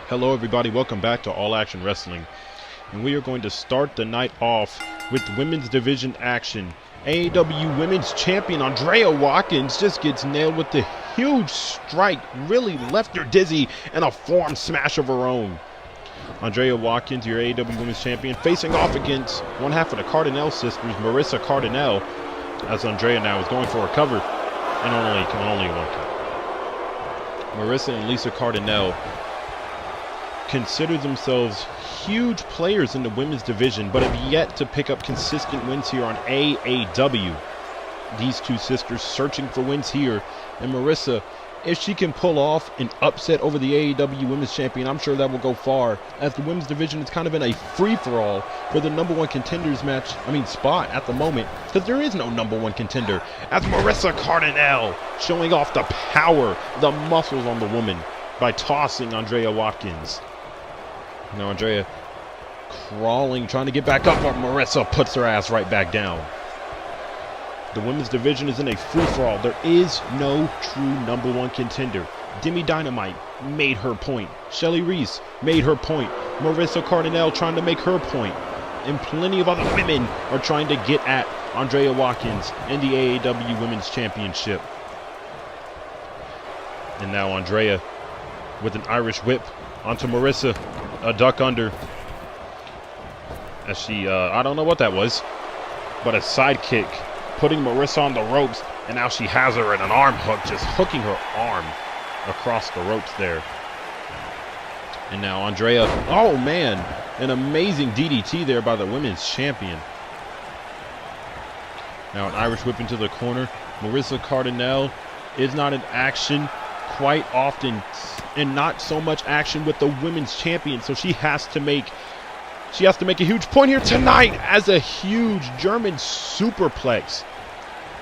Hello everybody, welcome back to All Action Wrestling. And we are going to start the night off with women's division action. AAW Women's Champion Andrea Watkins just gets nailed with the huge strike, really left her dizzy, and a forearm smash of her own. Andrea Watkins, your AAW Women's Champion, facing off against one half of the Cardinal sisters, Marissa Cardinal, as Andrea now is going for a cover, and only one count. Marissa and Lisa Cardinal consider themselves huge players in the women's division, but have yet to pick up consistent wins here on AAW. These two sisters searching for wins here, and Marissa, if she can pull off an upset over the AAW Women's Champion, I'm sure that will go far, as the women's division is kind of in a free-for-all for the number one contenders spot at the moment, because there is no number one contender, as Marissa Cardinal showing off the power, the muscles on the woman by tossing Andrea Watkins. Now Andrea crawling, trying to get back up, but Marissa puts her ass right back down. The women's division is in a free-for-all. There is no true number one contender. Demi Dynamite made her point. Shelly Reese made her point. Marissa Cardinal trying to make her point. And plenty of other women are trying to get at Andrea Watkins in the AAW Women's Championship. And now Andrea with an Irish whip onto Marissa. A duck under. As she, I don't know what that was, but a sidekick, putting Marissa on the ropes, and now she has her in an arm hook, just hooking her arm across the ropes there. And now Andrea, oh man, an amazing DDT there by the women's champion. Now an Irish whip into the corner. Marissa Cardinal is not in action quite often, and not so much action with the women's champion, so she has to make a huge point here tonight as a huge German superplex.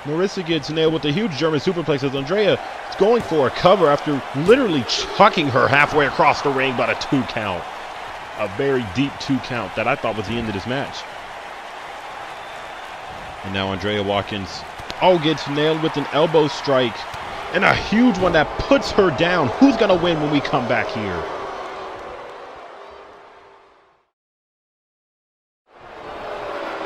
Marissa gets nailed with a huge German superplex as Andrea is going for a cover after literally chucking her halfway across the ring by a 2 count. A very deep 2 count that I thought was the end of this match. And now Andrea Watkins, gets nailed with an elbow strike. And a huge one that puts her down. Who's going to win when we come back here?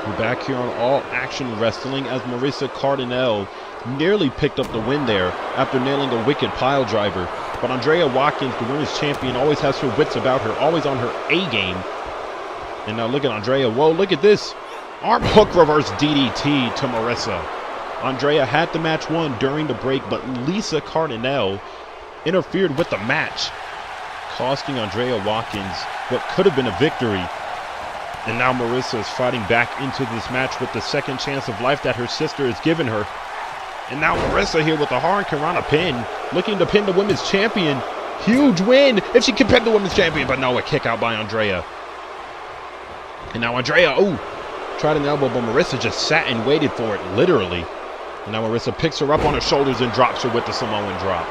We're back here on All Action Wrestling as Marissa Cardinal nearly picked up the win there after nailing a wicked pile driver. But Andrea Watkins, the women's champion, always has her wits about her, always on her A game. And now look at Andrea. Whoa, look at this. Arm hook reverse DDT to Marissa. Andrea had the match won during the break, but Lisa Cardinal interfered with the match, costing Andrea Watkins what could have been a victory. And now Marissa is fighting back into this match with the second chance of life that her sister has given her. And now Marissa here with the Hurricanrana pin, looking to pin the women's champion. Huge win if she can pin the women's champion, but no, a kick out by Andrea. And now Andrea, tried an elbow, but Marissa just sat and waited for it, literally. And now Marissa picks her up on her shoulders and drops her with the Samoan drop.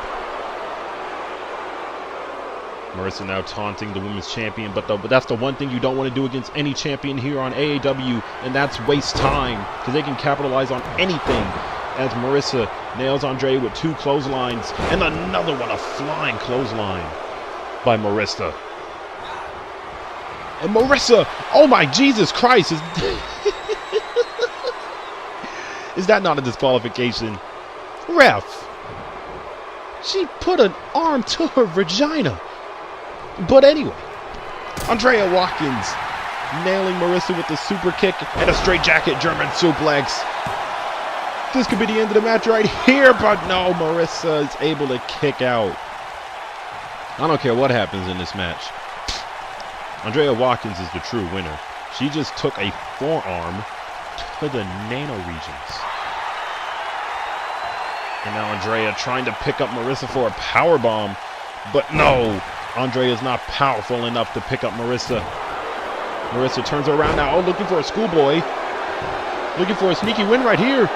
Marissa now taunting the women's champion, but that's the one thing you don't want to do against any champion here on AAW, and that's waste time, because they can capitalize on anything. As Marissa nails Andrea with 2 clotheslines, and another one, a flying clothesline by Marissa. And Marissa, oh my Jesus Christ, is that not a disqualification? Ref, she put an arm to her vagina. But anyway, Andrea Watkins nailing Marissa with the super kick and a straight jacket German suplex. This could be the end of the match right here, but no, Marissa is able to kick out. I don't care what happens in this match. Andrea Watkins is the true winner. She just took a forearm to the nano regions. And now Andrea trying to pick up Marissa for a powerbomb, but no, Andrea is not powerful enough to pick up Marissa. Marissa turns her around now, looking for a schoolboy. Looking for a sneaky win right here.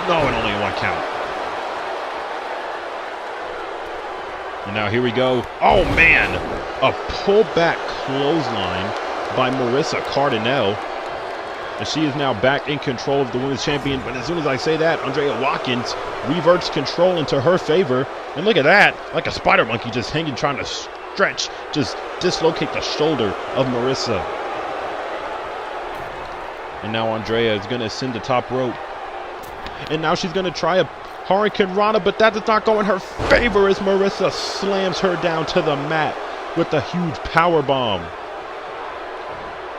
No, and only 1 count. And now here we go. Oh man, a pullback clothesline by Marissa Cardinal. And she is now back in control of the women's champion. But as soon as I say that, Andrea Watkins reverts control into her favor. And look at that, like a spider monkey just hanging, trying to stretch, just dislocate the shoulder of Marissa. And now Andrea is going to ascend the top rope. And now she's going to try a Hurricane Rana, but that does not go in her favor as Marissa slams her down to the mat with a huge power bomb.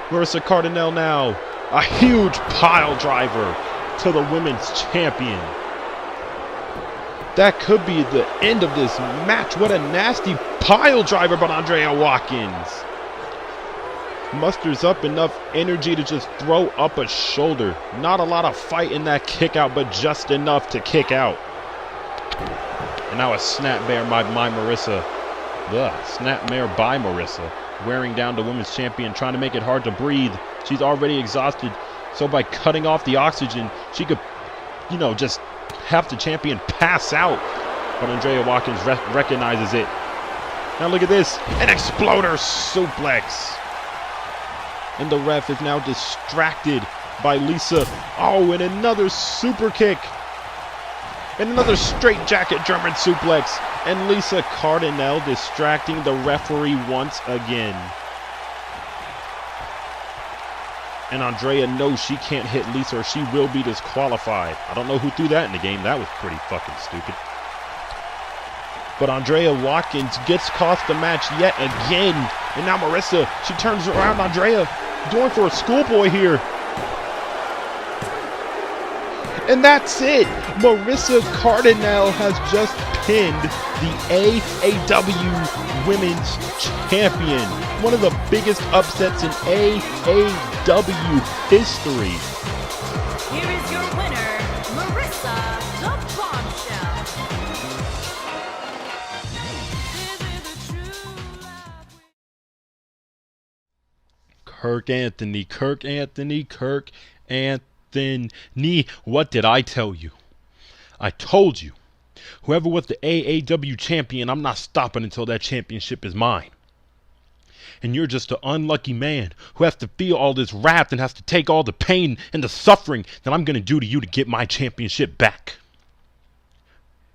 Marissa Cardinale now, a huge pile driver to the women's champion. That could be the end of this match. What a nasty pile driver by Andrea Watkins. Musters up enough energy to just throw up a shoulder. Not a lot of fight in that kick out, but just enough to kick out. And now a snapmare by Marissa. Snapmare by Marissa. Wearing down the women's champion, trying to make it hard to breathe. She's already exhausted. So by cutting off the oxygen, she could, just have the champion pass out. But Andrea Watkins recognizes it. Now look at this. An exploder suplex. And the ref is now distracted by Lisa. Oh, and another super kick. And another straight jacket German suplex. And Lisa Cardinale distracting the referee once again. And Andrea knows she can't hit Lisa or she will be disqualified. I don't know who threw that in the game. That was pretty fucking stupid. But Andrea Watkins gets cost the match yet again. And now Marissa, she turns around Andrea. Going for a schoolboy here. And that's it. Marissa Cardinale has just pinned the AAW Women's Champion. One of the biggest upsets in AAW history. Here is your winner, Marissa the Bombshell. Kirk Anthony. What did I tell you? I told you. Whoever was the AAW champion, I'm not stopping until that championship is mine. And you're just an unlucky man who has to feel all this wrath and has to take all the pain and the suffering that I'm going to do to you to get my championship back.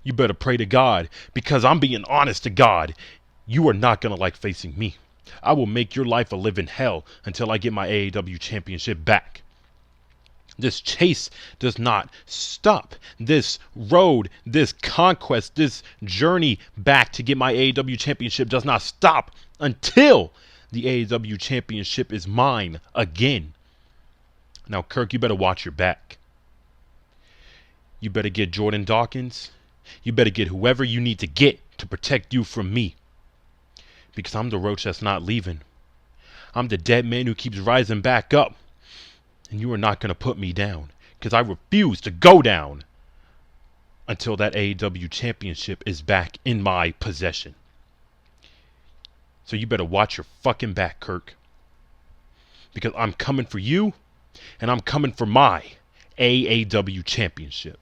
You better pray to God, because I'm being honest to God. You are not going to like facing me. I will make your life a living hell until I get my AAW championship back. This chase does not stop. This road, this conquest, this journey back to get my AAW championship does not stop until the AAW championship is mine again. Now, Kirk, you better watch your back. You better get Jordan Dawkins. You better get whoever you need to get to protect you from me. Because I'm the roach that's not leaving. I'm the dead man who keeps rising back up. And you are not going to put me down, because I refuse to go down until that AAW championship is back in my possession. So you better watch your fucking back, Kirk. Because I'm coming for you, and I'm coming for my AAW championship.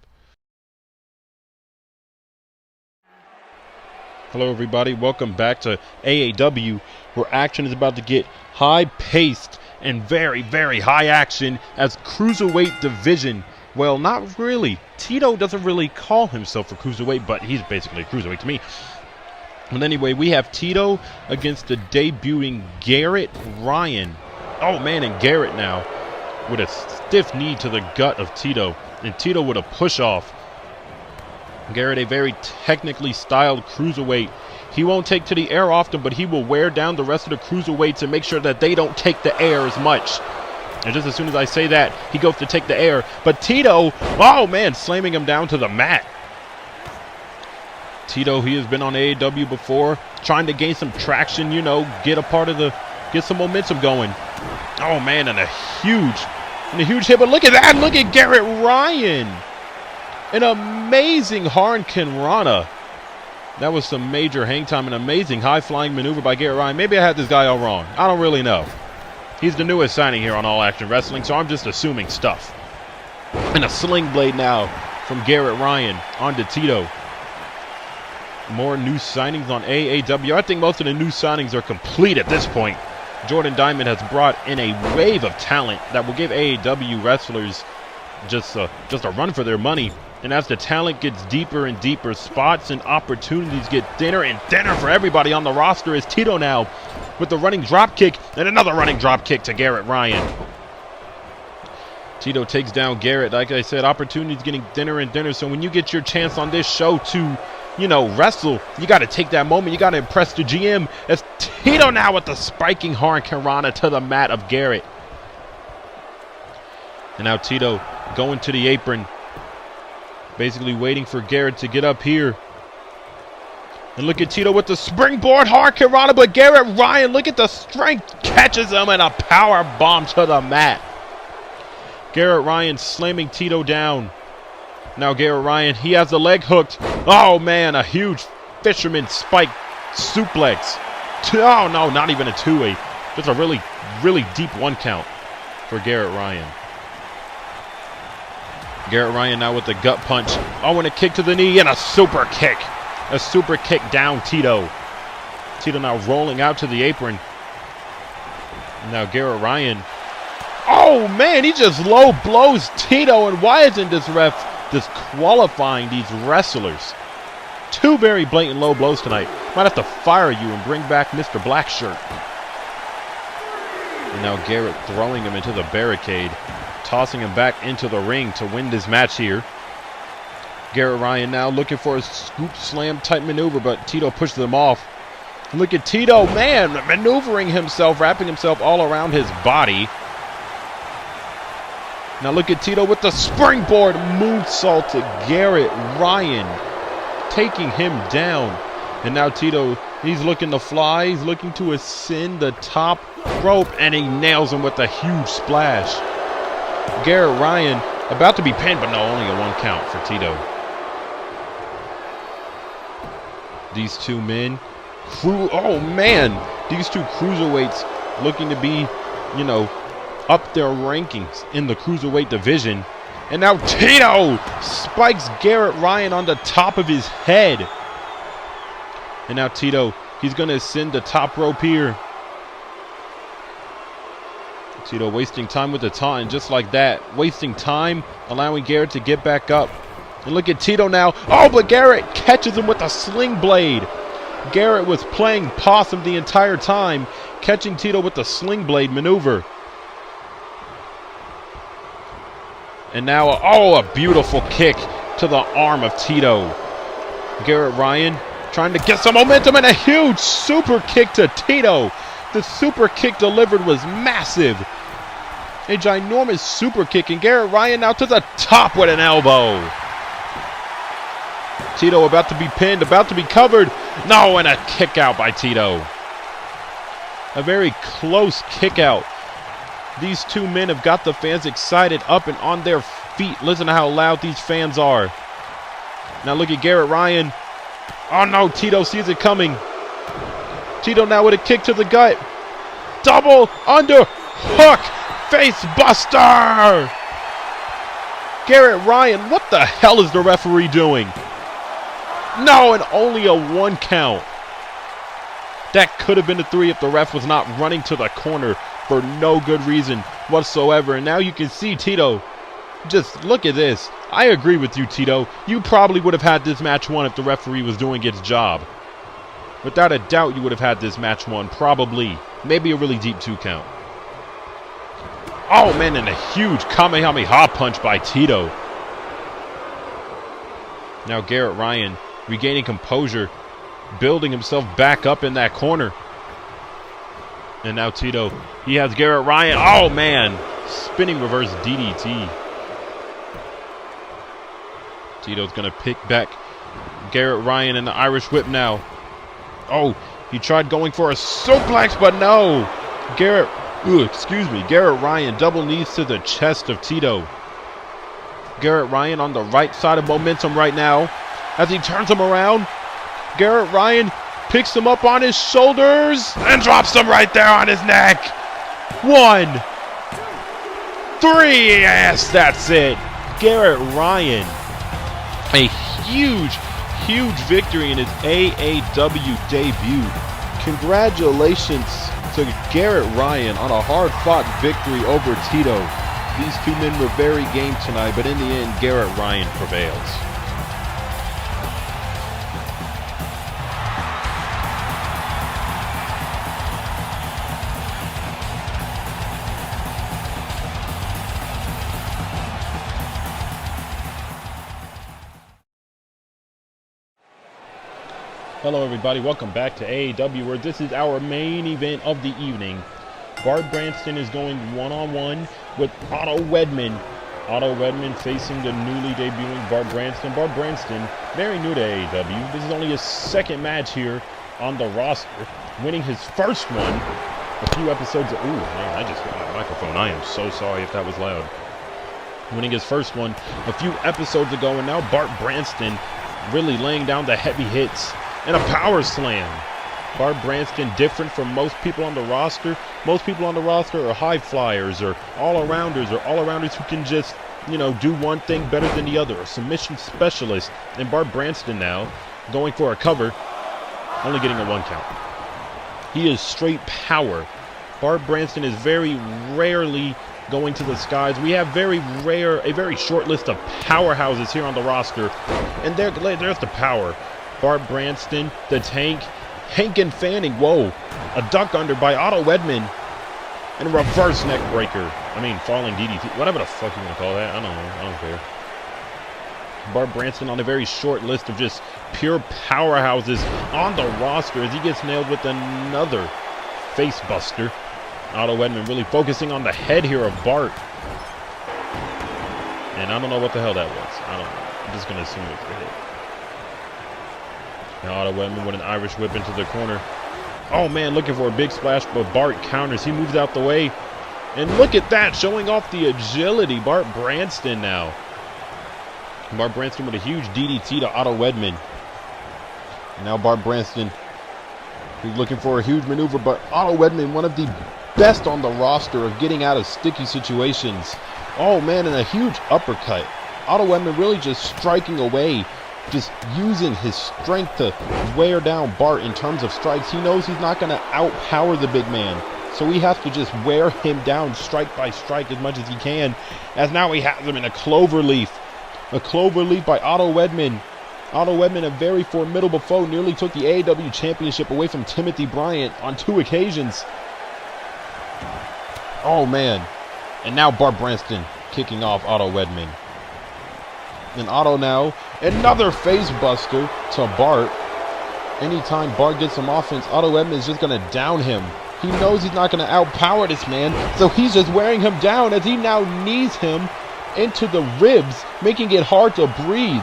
Hello everybody, welcome back to AAW, where action is about to get high-paced and very, very high action as Cruiserweight division. Well, not really. Tito doesn't really call himself a Cruiserweight, but he's basically a Cruiserweight to me. But anyway, we have Tito against the debuting Garrett Ryan. Oh man, and Garrett now with a stiff knee to the gut of Tito. And Tito with a push off. Garrett, a very technically styled Cruiserweight. He won't take to the air often, but he will wear down the rest of the Cruiserweights and make sure that they don't take the air as much. And just as soon as I say that, he goes to take the air. But Tito, oh man, slamming him down to the mat. Tito, he has been on AAW before, trying to gain some traction, get some momentum going. Oh man, and a huge hit, but look at that, look at Garrett Ryan. An amazing Hurricane Rana. That was some major hang time, an amazing high-flying maneuver by Garrett Ryan. Maybe I had this guy all wrong. I don't really know. He's the newest signing here on All Action Wrestling, so I'm just assuming stuff. And a sling blade now from Garrett Ryan onto Tito. More new signings on AAW. I think most of the new signings are complete at this point. Jordan Diamond has brought in a wave of talent that will give AAW wrestlers just a run for their money. And as the talent gets deeper and deeper, spots and opportunities get thinner and thinner for everybody on the roster. Is Tito now with the running drop kick and another running drop kick to Garrett Ryan. Tito takes down Garrett. Like I said, opportunities getting thinner and thinner. So when you get your chance on this show to, you know, wrestle, you got to take that moment. You got to impress the GM. As Tito now with the spiking Hurricanrana to the mat of Garrett. And now Tito going to the apron. Basically waiting for Garrett to get up here. And look at Tito with the springboard Hurricanrana, but Garrett Ryan, look at the strength, catches him and a power bomb to the mat. Garrett Ryan slamming Tito down. Now Garrett Ryan, he has the leg hooked. Oh man, a huge fisherman spike suplex. Oh no, not even a 2-8. Just a really, really deep 1 count for Garrett Ryan. Garrett Ryan now with the gut punch. Oh, and a kick to the knee and a super kick. A super kick down Tito. Tito now rolling out to the apron. And now Garrett Ryan. Oh, man, he just low blows Tito. And why isn't this ref disqualifying these wrestlers? 2 very blatant low blows tonight. Might have to fire you and bring back Mr. Blackshirt. And now Garrett throwing him into the barricade. Tossing him back into the ring to win this match here. Garrett Ryan now looking for a scoop slam type maneuver, but Tito pushes them off. And look at Tito, man, maneuvering himself, wrapping himself all around his body. Now look at Tito with the springboard moonsault to Garrett Ryan, taking him down. And now Tito, he's looking to fly, he's looking to ascend the top rope, and he nails him with a huge splash. Garrett Ryan about to be pinned, but no, only a 1 count for Tito. These 2 men, oh man, these 2 cruiserweights looking to be, you know, up their rankings in the cruiserweight division. And now Tito spikes Garrett Ryan on the top of his head. And now Tito, he's going to ascend the top rope here. Tito wasting time with the taunt, and just like that, wasting time, allowing Garrett to get back up. And look at Tito now. Oh, but Garrett catches him with a sling blade. Garrett was playing possum the entire time, catching Tito with the sling blade maneuver. And now, oh, a beautiful kick to the arm of Tito. Garrett Ryan trying to get some momentum and a huge super kick to Tito. The super kick delivered was massive. A ginormous super kick, and Garrett Ryan now to the top with an elbow. Tito about to be pinned, about to be covered. No, and a kick out by Tito. A very close kick out. These 2 men have got the fans excited, up and on their feet. Listen to how loud these fans are. Now look at Garrett Ryan. Oh no, Tito sees it coming. Tito now with a kick to the gut. Double under hook. Face buster. Garrett Ryan, what the hell is the referee doing? No, and only a 1 count. That could have been a 3 if the ref was not running to the corner for no good reason whatsoever. And now you can see Tito. Just look at this. I agree with you, Tito. You probably would have had this match won if the referee was doing its job. Without a doubt, you would have had this match won. Probably. Maybe a really deep 2 count. Oh, man, and a huge Kamehameha punch by Tito. Now Garrett Ryan regaining composure, building himself back up in that corner. And now Tito, he has Garrett Ryan. Oh, man. Spinning reverse DDT. Tito's going to pick back Garrett Ryan in the Irish whip now. Oh, he tried going for a suplex, but no. Garrett Ryan double knees to the chest of Tito. Garrett Ryan on the right side of momentum right now. As he turns him around, Garrett Ryan picks him up on his shoulders and drops him right there on his neck. 1, 3, yes, that's it. Garrett Ryan, a huge victory in his AAW debut. Congratulations to Garrett Ryan on a hard-fought victory over Tito. These two men were very game tonight, but in the end, Garrett Ryan prevails. Hello everybody, welcome back to AAW, where this is our main event of the evening. Bart Branston is going one-on-one with Otto Wedman. Otto Wedman facing the newly debuting Bart Branston. Bart Branston, very new to AAW. This is only his second match here on the roster, winning his first one a few episodes of, ooh, man, I just hit my microphone. I am so sorry if that was loud. Winning his first one a few episodes ago, and now Bart Branston really laying down the heavy hits. And a power slam. Bart Branston different from most people on the roster. Most people on the roster are high flyers or all-arounders who can just, you know, do one thing better than the other. A submission specialist. And Bart Branston now going for a cover, only getting a 1 count. He is straight power. Bart Branston is very rarely going to the skies. We have a very short list of powerhouses here on the roster. And there's the power. Bart Branston, the Tank, Hank and Fanning. Whoa, a duck under by Otto Wedman, and a reverse neck breaker. I mean, falling DDT, whatever the fuck you want to call that. I don't know. I don't care. Bart Branston on a very short list of just pure powerhouses on the roster as he gets nailed with another face buster. Otto Wedman really focusing on the head here of Bart. And I don't know what the hell that was. I don't know. I'm just going to assume it's the head. Now Otto Wedman with an Irish whip into the corner. Oh man, looking for a big splash, but Bart counters. He moves out the way. And look at that, showing off the agility. Bart Branston now. Bart Branston with a huge DDT to Otto Wedman. And now Bart Branston, he's looking for a huge maneuver, but Otto Wedman, one of the best on the roster of getting out of sticky situations. Oh man, and a huge uppercut. Otto Wedman really just striking away, just using his strength to wear down Bart in terms of strikes. He knows he's not going to outpower the big man, so he has to just wear him down strike by strike as much as he can, as now he has him in a clover leaf. A clover leaf by Otto Wedman. Otto Wedman, a very formidable foe, nearly took the AAW championship away from Timothy Bryant on 2 occasions. Oh man. And now Bart Branston kicking off Otto Wedman. And Otto now, another face buster to Bart. Anytime Bart gets some offense, Otto Wedman is just going to down him. He knows he's not going to outpower this man, so he's just wearing him down as he now knees him into the ribs, making it hard to breathe.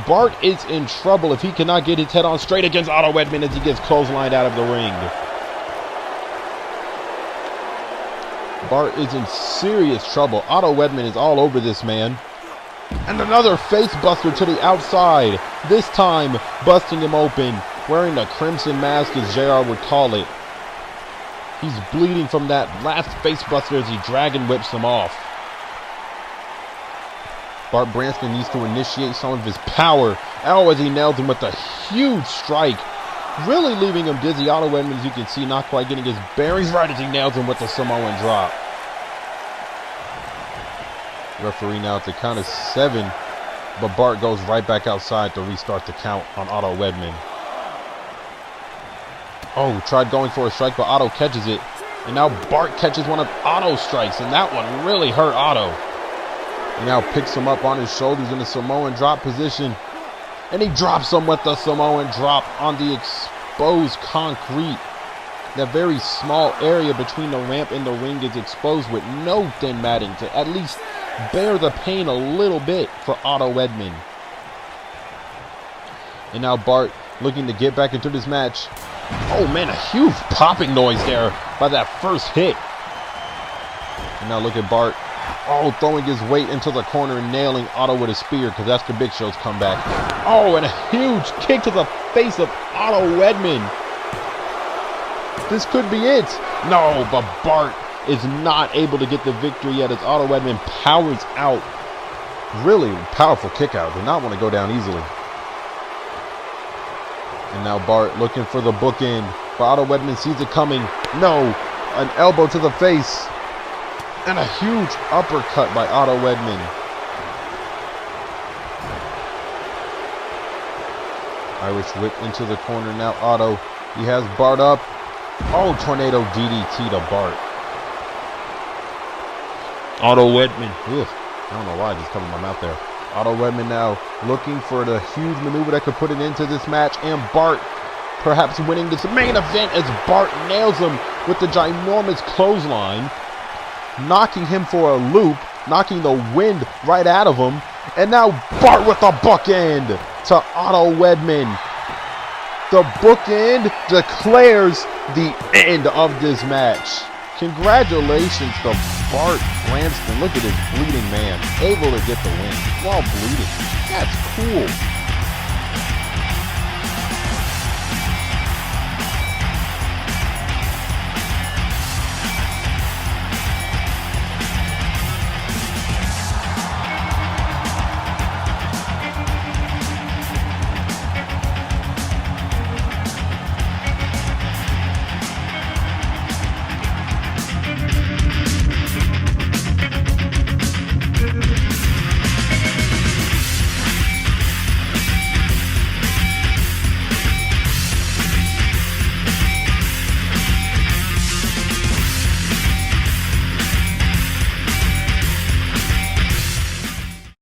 Bart is in trouble if he cannot get his head on straight against Otto Wedman as he gets clotheslined out of the ring. Bart is in serious trouble. Otto Wedman is all over this man. And another face buster to the outside. This time busting him open, wearing the crimson mask as JR would call it. He's bleeding from that last face buster as he dragon whips him off. Bart Branston needs to initiate some of his power. Oh, as he nails him with a huge strike, really leaving him dizzy. Otto Wedman, as you can see, not quite getting his bearings right as he nails him with the Samoan drop. Referee now at the count of 7, but Bart goes right back outside to restart the count on Otto Wedman. Oh, tried going for a strike, but Otto catches it. And now Bart catches one of Otto's strikes, and that one really hurt Otto. He now picks him up on his shoulders in the Samoan drop position. And he drops him with the Samoan drop on the exposed concrete. That very small area between the ramp and the ring is exposed with no thin matting to at least bear the pain a little bit for Otto Wedman. And now Bart looking to get back into this match. Oh man, a huge popping noise there by that first hit. And now look at Bart. Oh, throwing his weight into the corner and nailing Otto with a spear, because that's the Big Show's comeback. Oh, and a huge kick to the face of Otto Wedman. This could be it. No, but Bart is not able to get the victory yet as Otto Wedman powers out. Really powerful kick out. Did not want to go down easily. And now Bart looking for the bookend. But Otto Wedman sees it coming. No, an elbow to the face. And a huge uppercut by Otto Wedman. Irish whip into the corner now. Otto, he has Bart up. Oh, tornado DDT to Bart. Otto Wedman. Ugh, I don't know why I just covered my mouth there. Otto Wedman now looking for the huge maneuver that could put it into this match. And Bart perhaps winning this main event as Bart nails him with the ginormous clothesline, knocking him for a loop, knocking the wind right out of him. And now Bart with the bookend to Otto Wedman. The bookend declares the end of this match. Congratulations to Bart Branston. Look at this bleeding man, able to get the win while bleeding. That's cool.